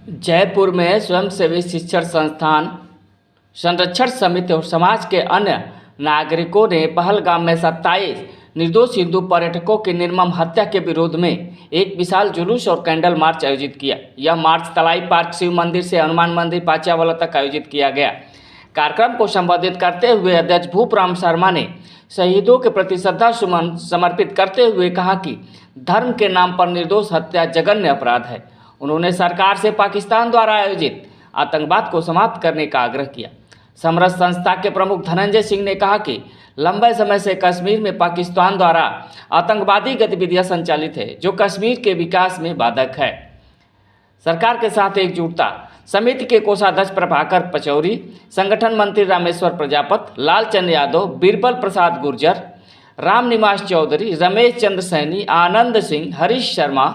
जयपुर में स्वयंसेवी शिक्षण संस्थान, संरक्षण समिति और समाज के अन्य नागरिकों ने पहलगाम में 27 निर्दोष हिंदू पर्यटकों की निर्मम हत्या के विरोध में एक विशाल जुलूस और कैंडल मार्च आयोजित किया। यह मार्च तलाई पार्क शिव मंदिर से हनुमान मंदिर पाचियावाला तक आयोजित किया गया। कार्यक्रम को संबोधित करते हुए अध्यक्ष भूपराम शर्मा ने शहीदों के प्रति श्रद्धा सुमन समर्पित करते हुए कहा कि धर्म के नाम पर निर्दोष हत्या जघन्य अपराध है। उन्होंने सरकार से पाकिस्तान द्वारा आयोजित आतंकवाद को समाप्त करने का आग्रह किया। समरस संस्था के प्रमुख धनंजय सिंह ने कहा कि लंबे समय से कश्मीर में पाकिस्तान द्वारा आतंकवादी गतिविधियां संचालित है, जो कश्मीर के विकास में बाधक है। सरकार के साथ एकजुटता। समिति के कोषाध्यक्ष प्रभाकर पचौरी, संगठन मंत्री रामेश्वर प्रजापति, लालचंद यादव, बीरबल प्रसाद गुर्जर, राम निवास चौधरी, रमेश चंद्र सैनी, आनंद सिंह, हरीश शर्मा,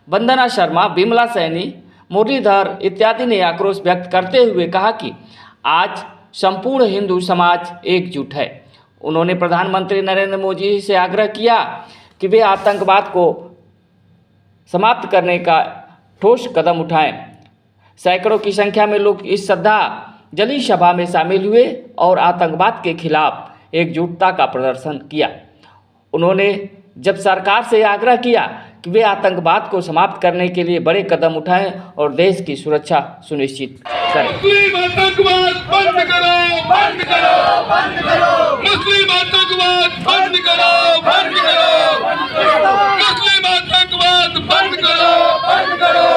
वंदना शर्मा, विमला सैनी, मुरलीधर इत्यादि ने आक्रोश व्यक्त करते हुए कहा कि आज संपूर्ण हिंदू समाज एकजुट है। उन्होंने प्रधानमंत्री नरेंद्र मोदी से आग्रह किया कि वे आतंकवाद को समाप्त करने का ठोस कदम उठाएं। सैकड़ों की संख्या में लोग इस श्रद्धांजलि सभा में शामिल हुए और आतंकवाद के खिलाफ एकजुटता का प्रदर्शन किया। उन्होंने जब सरकार से आग्रह किया कि वे आतंकवाद को समाप्त करने के लिए बड़े कदम उठाएं और देश की सुरक्षा सुनिश्चित करें। मुस्लिम आतंकवाद बंद करो, बंद करो, बंद करो। मुस्लिम आतंकवाद बंद करो, बंद करो। मुस्लिम आतंकवाद बंद करो, बंद करो।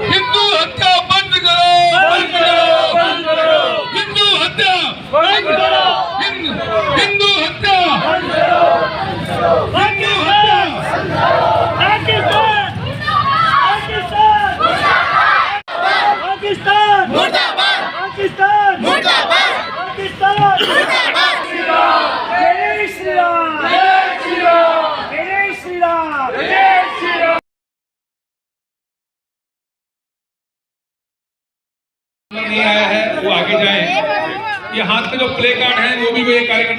हिंदू हत्या बंद करो, बंद करो, बंद करो। हिंदू हत्या बंद करो, हिंदू हत्या बंद करो, हिंदू हत्या। पाकिस्तान मुर्दाबाद, पाकिस्तान मुर्दाबाद, पाकिस्तान मुर्दाबाद। जय श्री राम, जय श्री राम, जय श्री राम, जय श्री राम। नहीं आया है वो आगे जाए। ये हाथ में जो प्ले कार्ड है वो भी वे कार्यक्रम।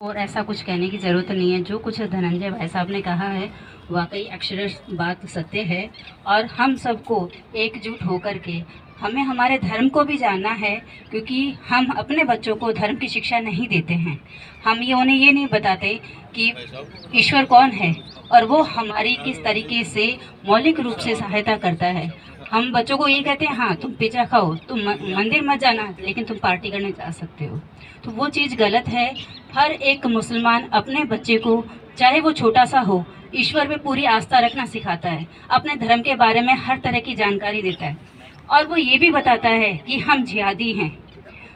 और ऐसा कुछ कहने की ज़रूरत नहीं है। जो कुछ धनंजय भाई साहब ने कहा है वाकई अक्षरश बात सत्य है। और हम सबको एकजुट होकर के हमें हमारे धर्म को भी जानना है, क्योंकि हम अपने बच्चों को धर्म की शिक्षा नहीं देते हैं। हम उन्हें ये नहीं बताते कि ईश्वर कौन है और वो हमारी किस तरीके से मौलिक रूप से सहायता करता है। हम बच्चों को ये कहते हैं हाँ तुम पिज़्ज़ा खाओ, तुम मंदिर मत जाना, लेकिन तुम पार्टी करने जा सकते हो। तो वो चीज़ गलत है। हर एक मुसलमान अपने बच्चे को, चाहे वो छोटा सा हो, ईश्वर पे पूरी आस्था रखना सिखाता है। अपने धर्म के बारे में हर तरह की जानकारी देता है और वो ये भी बताता है कि हम जिहादी हैं।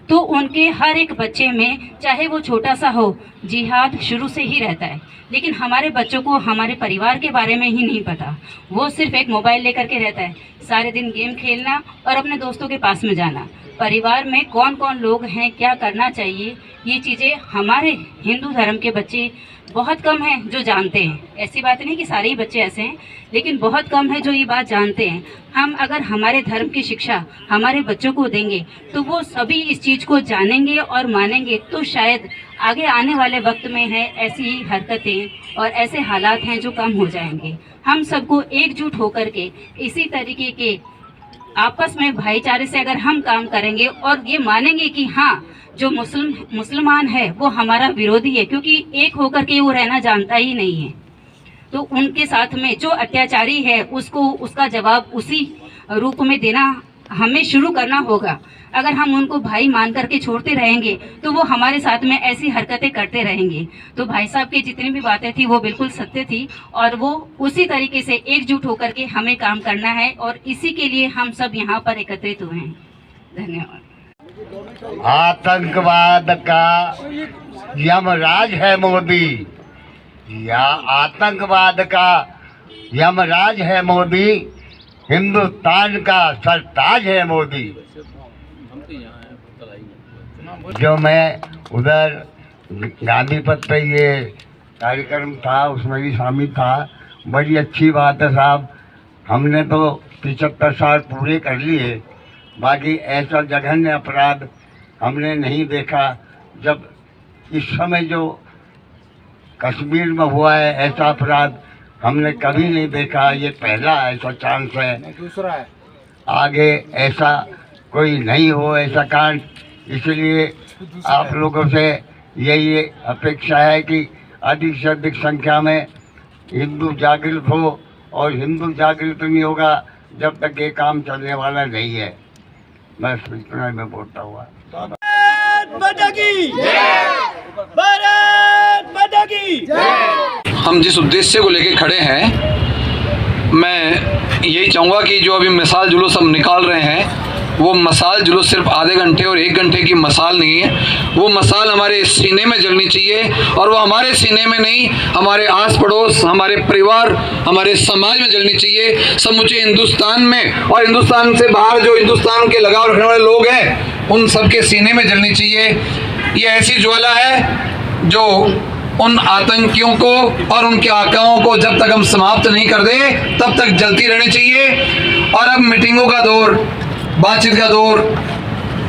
तो उनके हर एक बच्चे में, चाहे वो छोटा सा हो, जिहाद शुरू से ही रहता है। लेकिन हमारे बच्चों को हमारे परिवार के बारे में ही नहीं पता। वो सिर्फ एक मोबाइल लेकर के रहता है, सारे दिन गेम खेलना और अपने दोस्तों के पास में जाना। परिवार में कौन कौन लोग हैं, क्या करना चाहिए, ये चीज़ें हमारे हिंदू धर्म के बच्चे बहुत कम हैं जो जानते हैं। ऐसी बात नहीं कि सारे ही बच्चे ऐसे हैं, लेकिन बहुत कम है जो ये बात जानते हैं। हम अगर हमारे धर्म की शिक्षा हमारे बच्चों को देंगे तो वो सभी इस चीज़ को जानेंगे और मानेंगे। तो शायद आगे आने वाले वक्त में है ऐसी ही हरकतें और ऐसे हालात हैं जो कम हो जाएंगे। हम सबको एकजुट होकर के इसी तरीके के आपस में भाईचारे से अगर हम काम करेंगे और ये मानेंगे कि हाँ जो मुसलमान है वो हमारा विरोधी है, क्योंकि एक होकर के वो रहना जानता ही नहीं है, तो उनके साथ में जो अत्याचारी है उसको उसका जवाब उसी रूप में देना हमें शुरू करना होगा। अगर हम उनको भाई मान करके छोड़ते रहेंगे तो वो हमारे साथ में ऐसी हरकतें करते रहेंगे। तो भाई साहब की जितनी भी बातें थी वो बिल्कुल सत्य थी और वो उसी तरीके से एकजुट होकर के हमें काम करना है और इसी के लिए हम सब यहाँ पर एकत्रित हुए हैं। धन्यवाद। आतंकवाद का यमराज है मोदी, या आतंकवाद का यमराज है मोदी, हिंदुस्तान का सरताज है मोदी। जो मैं उधर गांधी पथ पे ये कार्यक्रम था उसमें भी शामिल था। बड़ी अच्छी बात है साहब, हमने तो 75 साल पूरे कर लिए, बाकी ऐसा जघन्य अपराध हमने नहीं देखा। जब इस समय जो कश्मीर में हुआ है ऐसा अपराध हमने कभी नहीं देखा, ये पहला ऐसा चांस है। दूसरा है आगे ऐसा कोई नहीं हो ऐसा कांड, इसलिए आप लोगों से यही अपेक्षा है कि अधिक से अधिक संख्या में हिंदू जागृत हो, और हिंदू जागृत नहीं होगा जब तक ये काम चलने वाला नहीं है। बस इतना मैं बोलता हुआ। भारत माता की भारत माता की। हम जिस उद्देश्य को लेके खड़े हैं, मैं यही चाहूँगा कि जो अभी मिसाल जुलूस हम निकाल रहे हैं, वो मसाल जुलूस सिर्फ आधे घंटे और 1 घंटे की मसाल नहीं है। वो मसाल हमारे सीने में जलनी चाहिए, और वो हमारे सीने में नहीं, हमारे आस पड़ोस, हमारे परिवार, हमारे समाज में जलनी चाहिए, समूचे हिंदुस्तान में, और हिंदुस्तान से बाहर जो हिंदुस्तान के लगाव रखने वाले लोग हैं उन सबके सीने में जलनी चाहिए। ये ऐसी ज्वाला है जो उन आतंकियों को और उनके आकाओं को जब तक हम समाप्त नहीं कर दें तब तक जलती रहनी चाहिए। और अब मीटिंगों का दौर, बातचीत का दौर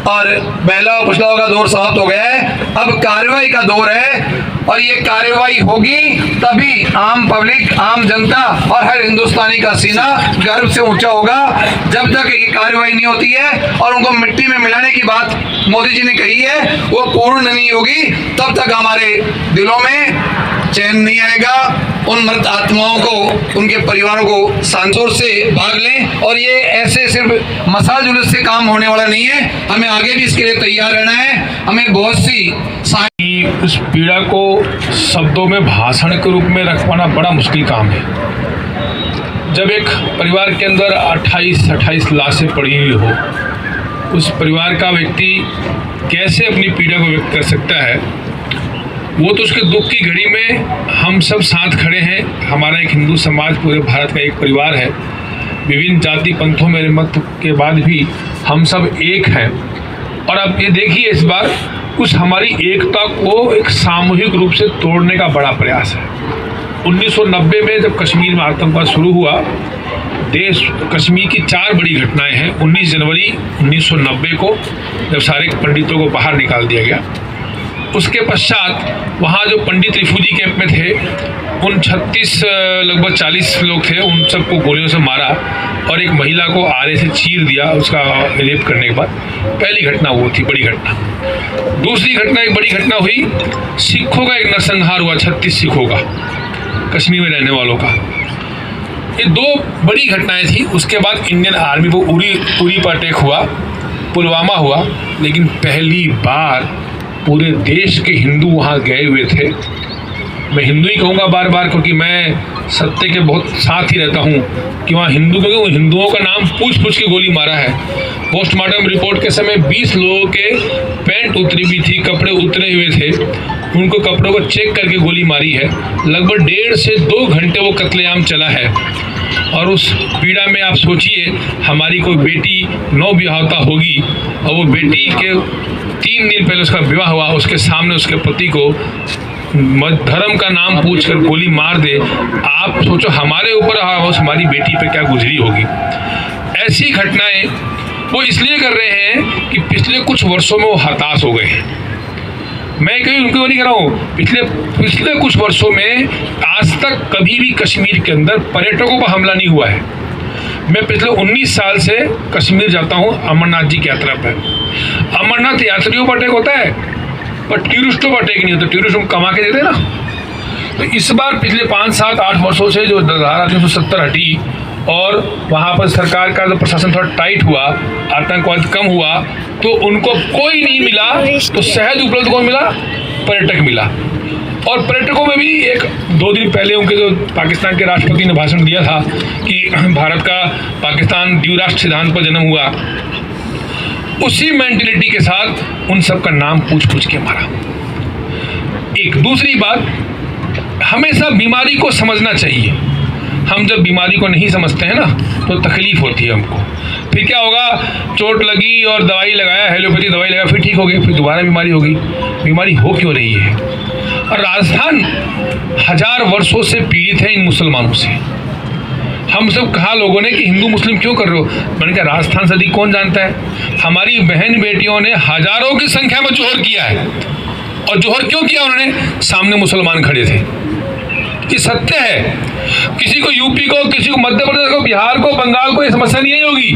और बहलाव फुसलाव का दौर समाप्त हो गया है। अब कार्रवाई का दौर है, और ये कार्रवाई होगी तभी आम पब्लिक, आम जनता और हर हिंदुस्तानी का सीना गर्व से ऊंचा होगा। जब तक ये कार्रवाई नहीं होती है और उनको मिट्टी में मिलाने की बात मोदी जी ने कही है वो पूर्ण नहीं होगी, तब तक हमारे दिलों में चैन नहीं आएगा। उन मृत आत्माओं को, उनके परिवारों को सांसोर से भाग लें। और ये ऐसे सिर्फ मसाल जुलूस से काम होने वाला नहीं है, हमें आगे भी इसके लिए तैयार रहना है। हमें बहुत सी उस पीड़ा को शब्दों में, भाषण के रूप में रख पाना बड़ा मुश्किल काम है। जब एक परिवार के अंदर 28 लाशें पड़ी हुई हो, उस परिवार का व्यक्ति कैसे अपनी पीड़ा को व्यक्त कर सकता है? वो तो उसके दुख की घड़ी में हम सब साथ खड़े हैं। हमारा एक हिंदू समाज पूरे भारत का एक परिवार है। विभिन्न जाति पंथों में मत के बाद भी हम सब एक हैं। और अब ये देखिए, इस बार उस हमारी एकता को एक सामूहिक रूप से तोड़ने का बड़ा प्रयास है। 1990 में जब कश्मीर में आतंकवाद शुरू हुआ, देश कश्मीर की 4 बड़ी घटनाएं हैं। 19 जनवरी 1990 को जब सारे पंडितों को बाहर निकाल दिया गया, उसके पश्चात वहाँ जो पंडित रिफ्यूजी कैंप में थे, उन 36 लगभग 40 लोग थे, उन सबको गोलियों से मारा और एक महिला को आरे से चीर दिया उसका रेप करने के बाद। पहली घटना वो थी, बड़ी घटना। दूसरी घटना, एक बड़ी घटना हुई, सिखों का एक नरसंहार हुआ, 36 सिखों का, कश्मीर में रहने वालों का। ये 2 बड़ी घटनाएं थी। उसके बाद इंडियन आर्मी को उरी पर अटैक हुआ, पुलवामा हुआ। लेकिन पहली बार पूरे देश के हिंदू वहाँ गए हुए थे। मैं हिंदू ही कहूँगा बार बार, क्योंकि मैं सत्य के बहुत साथ ही रहता हूँ कि वहाँ हिंदू, क्योंकि हिंदुओं का नाम पूछ के गोली मारा है। पोस्टमार्टम रिपोर्ट के समय 20 लोगों के पैंट उतरी हुई थी, कपड़े उतरे हुए थे, उनको कपड़ों को चेक करके गोली मारी है। लगभग 1.5 से 2 घंटे वो कत्लेआम चला है। और उस पीड़ा में आप सोचिए, हमारी कोई बेटी नौ विवाहता होगी और वो बेटी के 3 दिन पहले उसका विवाह हुआ, उसके सामने उसके पति को धर्म का नाम पूछकर गोली मार दे। आप सोचो हमारे ऊपर, हमारी बेटी पे क्या गुजरी होगी। ऐसी घटनाएं वो इसलिए कर रहे हैं कि पिछले कुछ वर्षों में वो हताश हो गए हैं। मैं कहीं उनको नहीं कह रहा हूँ, पिछले कुछ वर्षों में आज तक कभी भी कश्मीर के अंदर पर्यटकों पर हमला नहीं हुआ है। मैं पिछले 19 साल से कश्मीर जाता हूँ अमरनाथ जी की यात्रा पर। अमरनाथ यात्रियों पर अटैक होता है, पर टूरिस्टों पर अटैक नहीं होता। टूरिस्ट को कमा के देते ना। तो इस बार पिछले 5, 7, 8 वर्षों से जो धारा 370 हटी और वहाँ पर सरकार का जो प्रशासन थोड़ा टाइट हुआ, आतंकवाद कम हुआ, तो उनको कोई नहीं मिला, तो सहज उपलब्ध कौन मिला? पर्यटक मिला। और पर्यटकों में भी 1-2 दिन पहले उनके जो पाकिस्तान के राष्ट्रपति ने भाषण दिया था कि भारत का पाकिस्तान द्विराष्ट्र सिद्धांत पर जन्म हुआ, उसी मेंटेलिटी के साथ उन सब का नाम पूछ के मारा। एक दूसरी बात, हमेशा बीमारी को समझना चाहिए। हम जब बीमारी को नहीं समझते हैं ना तो तकलीफ होती है हमको। फिर क्या होगा, चोट लगी और दवाई लगाया, एलोपैथी दवाई लगाया, फिर ठीक हो गई, फिर दोबारा बीमारी होगी। बीमारी हो क्यों रही है? और राजस्थान 1000 वर्षों से पीड़ित है इन मुसलमानों से। हम सब कहा लोगों ने कि हिंदू मुस्लिम क्यों कर रहे हो? मैंने कहा राजस्थान से अधिक कौन जानता है। हमारी बहन बेटियों ने हजारों की संख्या में जोहर किया है। और जोहर क्यों किया उन्होंने? सामने मुसलमान खड़े थे। ये सत्य है। किसी को यूपी को, किसी को मध्य प्रदेश को, बिहार को, बंगाल को ये समस्या नहीं होगी,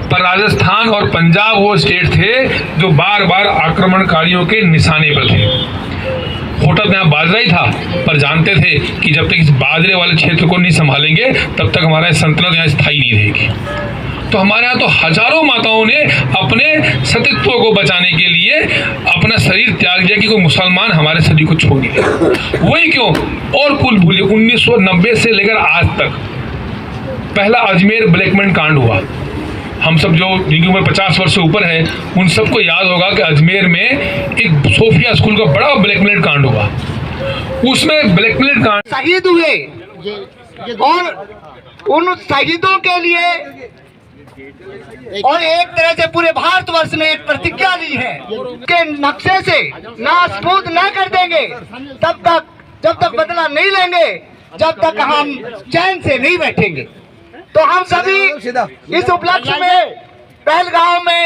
पर राजस्थान और पंजाब वो स्टेट थे जो बार बार आक्रमणकारियों के निशाने पर थे। होटल में यहाँ बाजरा ही था, पर जानते थे कि जब तक इस बाजरे वाले क्षेत्र को नहीं संभालेंगे तब तक हमारा सल्तनत यहाँ स्थायी नहीं रहेगी। तो हमारे यहाँ तो हजारों माताओं ने अपने सतीत्व को बचाने के लिए अपना शरीर त्याग दिया कि कोई मुसलमान हमारे शरीर को छोड़ नहीं दे। वही क्यों, और कुल भूलिए 1990 से लेकर आज तक पहला अजमेर ब्लैकमेल कांड हुआ। हम सब जो जिनकी उम्र 50 वर्ष से ऊपर है उन सबको याद होगा कि अजमेर में एक सोफिया स्कूल का बड़ा ब्लैकमेल कांड हुआ। उसमें ब्लैकमेल कांड शहीद हुए और उन शहीदों के लिए और एक तरह से पूरे भारतवर्ष ने एक प्रतिज्ञा ली है कि नक्शे से नासमूद न कर देंगे जब तक बदला नहीं लेंगे, जब तक हम चैन से नहीं बैठेंगे। तो हम सभी इस उपलक्ष्य में पहलगांव में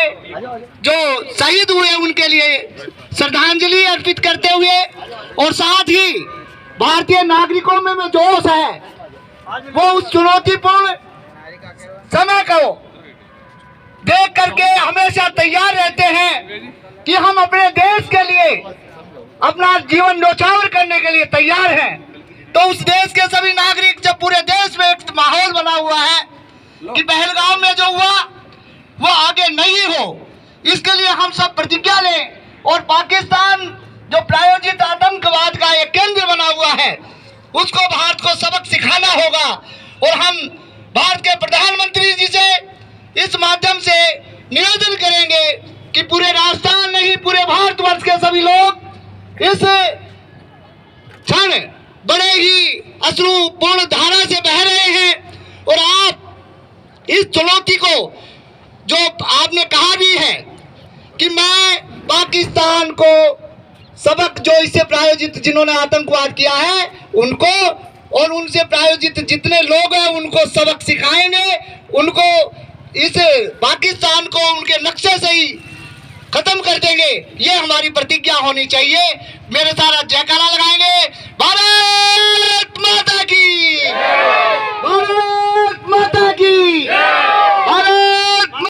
जो शहीद हुए उनके लिए श्रद्धांजलि अर्पित करते हुए और साथ ही भारतीय नागरिकों में जोश है, वो उस चुनौतीपूर्ण समय को देख करके हमेशा तैयार रहते हैं कि हम अपने देश के लिए अपना जीवन न्यौछावर करने के लिए तैयार हैं। तो उस देश के सभी नागरिक, जब पूरे देश में एक माहौल बना हुआ है कि पहलगाम में जो हुआ वो आगे नहीं हो, इसके लिए हम सब प्रतिज्ञा लें और पाकिस्तान जो प्रायोजित आतंकवाद का एक केंद्र बना हुआ है उसको भारत को सबक सिखाना होगा। और हम भारत के प्रधानमंत्री जी से इस माध्यम से निवेदन करेंगे कि पूरे राजस्थान नहीं, पूरे भारतवर्ष के सभी लोग इस क्षण बड़े ही अश्रुपूर्ण धारा से बह रहे हैं और आप इस चुनौती को जो आपने कहा भी है कि मैं पाकिस्तान को सबक, जो इससे प्रायोजित जिन्होंने आतंकवाद किया है उनको और उनसे प्रायोजित जितने लोग हैं उनको सबक सिखाएंगे, उनको इस पाकिस्तान को उनके नक्शे से ही खत्म कर देंगे। ये हमारी प्रतिज्ञा होनी चाहिए। मेरे सारा जयकारा